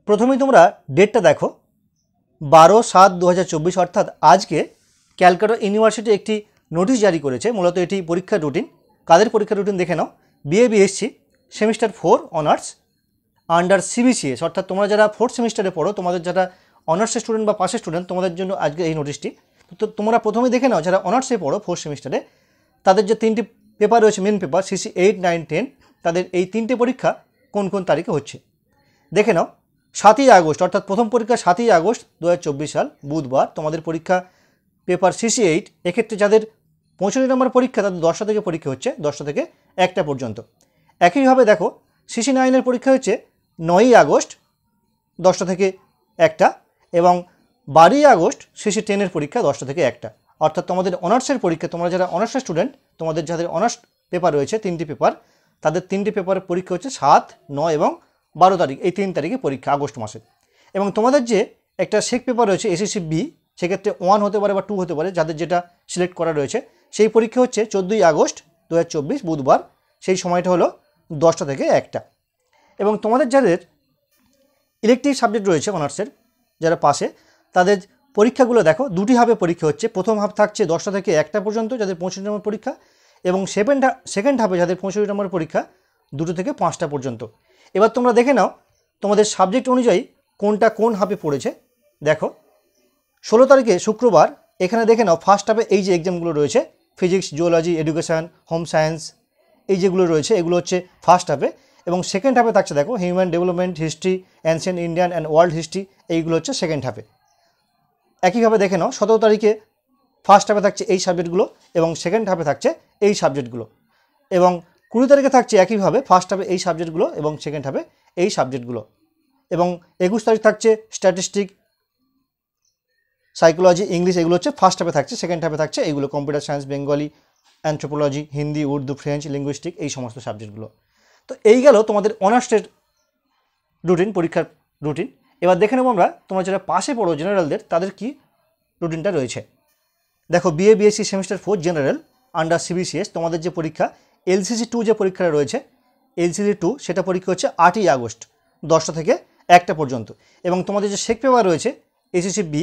প্রথমেই তোমরা ডেটটা দেখো 12/7/2024 অর্থাৎ আজকে ক্যালকাটা ইউনিভার্সিটি একটি নোটিশ জারি করেছে। মূলত এটি পরীক্ষার রুটিন। কাদের পরীক্ষার রুটিন দেখে নাও। BA/BSc semester 4 honours under CBCS অর্থাৎ তোমরা যারা 4th সেমিস্টারে পড়ো, তোমাদের যারা অনার্সের স্টুডেন্ট বা পাশের স্টুডেন্ট, তোমাদের জন্য আজকে এই নোটিশটি। তো তোমরা প্রথমে দেখে নাও যারা অনার্সে পড়ো 4th সেমিস্টারে, তাদের যে 3টি পেপার রয়েছে, মেন পেপার CC 8, 9, 10, তাদের এই 3টে পরীক্ষা কোন কোন তারিখে হচ্ছে দেখে নাও। 7ই আগস্ট অর্থাৎ প্রথম পরীক্ষা 7ই আগস্ট 2024 সাল বুধবার তোমাদের পরীক্ষা পেপার CC 8। এক্ষেত্রে যাদের 65 নম্বর পরীক্ষা তাদের 10টা থেকে পরীক্ষা হচ্ছে, 10টা থেকে 1টা পর্যন্ত। একইভাবে দেখো CC 9-এর পরীক্ষা হচ্ছে 9ই আগস্ট 10টা থেকে 1টা এবং 12ই আগস্ট CC 10-এর পরীক্ষা 10টা থেকে 1টা। অর্থাৎ তোমাদের অনার্সের পরীক্ষা, তোমরা যারা অনার্সের স্টুডেন্ট, তোমাদের যাদের অনার্স পেপার রয়েছে 3টি পেপার, তাদের 3টি পেপারের পরীক্ষা হচ্ছে 7, 9 এবং 12 তারিখ, এই 3 তারিখে পরীক্ষা আগস্ট মাসে। এবং তোমাদের যে একটা সেক পেপার রয়েছে SSC B, সেক্ষেত্রে 1 হতে পারে বা 2 হতে পারে, যাদের যেটা সিলেক্ট করা রয়েছে, সেই পরীক্ষা হচ্ছে 14ই আগস্ট 2024 বুধবার। সেই সময়টা হলো 10টা থেকে 1টা। এবং তোমাদের যাদের ইলেকটিভ সাবজেক্ট রয়েছে অনার্সের যারা পাশে, তাদের পরীক্ষাগুলো দেখো দুটি হাফে পরীক্ষা হচ্ছে। প্রথম হাফ থাকছে 10টা থেকে 1টা পর্যন্ত যাদের 65 নম্বর পরীক্ষা, এবং সেকেন্ড হাফে যাদের 65 নম্বর পরীক্ষা 2টো থেকে 5টা পর্যন্ত। এবার তোমরা দেখে নাও তোমাদের সাবজেক্ট অনুযায়ী কোনটা কোন হাফে পড়েছে। দেখো 16 তারিখে শুক্রবার এখানে দেখে নাও ফার্স্ট হাফে এই যে এক্সামগুলো রয়েছে, physics, geology, education, home science, এই যেগুলো রয়েছে এগুলো হচ্ছে ফার্স্ট হাফে। এবং সেকেন্ড হাফে থাকছে দেখো human development, history, ancient Indian and world history, এইগুলো হচ্ছে সেকেন্ড হাফে। একইভাবে দেখে নাও 17 তারিখে ফার্স্ট হাফে থাকছে এই সাবজেক্টগুলো এবং সেকেন্ড হাফে থাকছে এই সাবজেক্টগুলো। এবং 20 তারিখে থাকছে একইভাবে ফার্স্ট হাফে এই সাবজেক্টগুলো এবং সেকেন্ড হাফে এই সাবজেক্টগুলো। এবং 21 তারিখ থাকছে স্ট্যাটিস্টিক, সাইকোলজি, ইংলিশ, এগুলো হচ্ছে ফার্স্ট হাফে থাকছে। সেকেন্ড হাফে থাকছে এইগুলো computer science, Bengali, anthropology, Hindi, Urdu, French, linguistic, এই সমস্ত সাবজেক্টগুলো। তো এই গেল তোমাদের অনার্সের রুটিন, পরীক্ষার রুটিন। এবার দেখে নেব আমরা তোমরা যারা পাশে পড়ো জেনারেলদের, তাদের কি রুটিনটা রয়েছে। দেখো BA/BSc semester 4 general under CBCS, তোমাদের যে পরীক্ষা LCC 2 যে পরীক্ষাটা রয়েছে, LCC 2 সেটা পরীক্ষা হচ্ছে 8ই আগস্ট 10টা থেকে 1টা পর্যন্ত। এবং তোমাদের যে সেক পেপার রয়েছে SSC B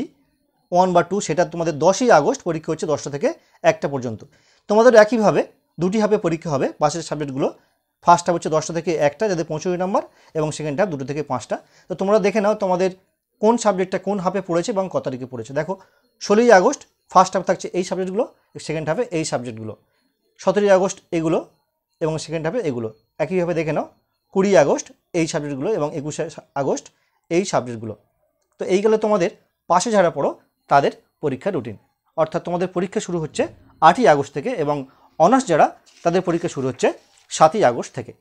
1 বা 2, সেটা তোমাদের 10ই আগস্ট পরীক্ষা হচ্ছে 10টা থেকে 1টা পর্যন্ত। তোমাদের একইভাবে দুটি হাফে পরীক্ষা হবে পাশের সাবজেক্টগুলো। ফার্স্ট হাফ হচ্ছে 10টা থেকে 1টা যাদের 65 নম্বর, এবং সেকেন্ড হাফ 2টো থেকে 5টা। তো তোমরা দেখে নাও তোমাদের কোন সাবজেক্টটা কোন হাফে পড়েছে এবং কত তারিখে পড়েছে। দেখো 16ই আগস্ট ফার্স্ট হাফ থাকছে এই সাবজেক্টগুলো, সেকেন্ড হাফে এই সাবজেক্টগুলো। 17ই আগস্ট এগুলো এবং সেকেন্ড হাফে এগুলো। একইভাবে দেখে নাও 20 আগস্ট এই সাবজেক্টগুলো এবং 21 আগস্ট এই সাবজেক্টগুলো। তো এই গেলে তোমাদের পাশে যারা পড়ো তাদের পরীক্ষা রুটিন। অর্থাৎ তোমাদের পরীক্ষা শুরু হচ্ছে 8ই আগস্ট থেকে এবং অনার্স যারা, তাদের পরীক্ষা শুরু হচ্ছে 7ই আগস্ট থেকে।